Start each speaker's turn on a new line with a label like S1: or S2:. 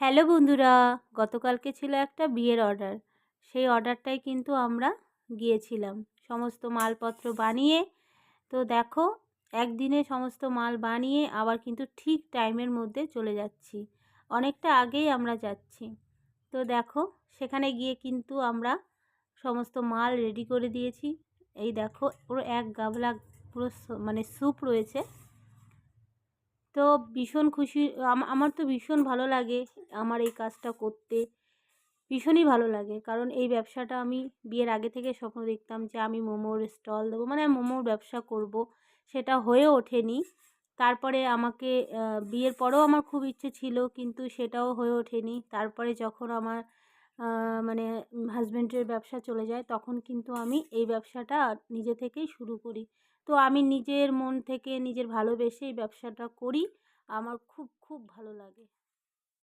S1: Hello বন্ধুরা, গতকালকে ছিল একটা বিয়ের অর্ডার। সেই অর্ডারটাই কিন্তু আমরা গিয়েছিলাম সমস্ত মালপত্র বানিয়ে। তো দেখো, একদিনে সমস্ত মাল বানিয়ে আবার কিন্তু ঠিক টাইমের মধ্যে চলে যাচ্ছি। অনেকটা আগেই আমরা যাচ্ছি। তো দেখো, সেখানে গিয়ে কিন্তু আমরা সমস্ত মাল রেডি করে দিয়েছি। এই দেখো, পুরো এক গামলা পুরো মানে স্যুপ রয়েছে। তো ভীষণ খুশি, আমার তো ভীষণ ভালো লাগে আমার এই কাজটা করতে। ভীষণই ভালো লাগে, কারণ এই ব্যবসাটা আমি বিয়ের আগে থেকে স্বপ্ন দেখতাম যে আমি মোমোর স্টল দেবো, মানে মোমোর ব্যবসা করব। সেটা হয়ে ওঠেনি। তারপরে আমাকে বিয়ের পরেও আমার খুব ইচ্ছে ছিল, কিন্তু সেটাও হয়ে ওঠেনি। তারপরে যখন আমার মানে হাজব্যান্ডের ব্যবসা চলে যায়, তখন কিন্তু আমি এই ব্যবসাটা নিজে থেকেই শুরু করি। তো আমি নিজের মন থেকে নিজের ভালোবেসে এই ব্যবসাটা করি। আমার খুব খুব ভালো লাগে।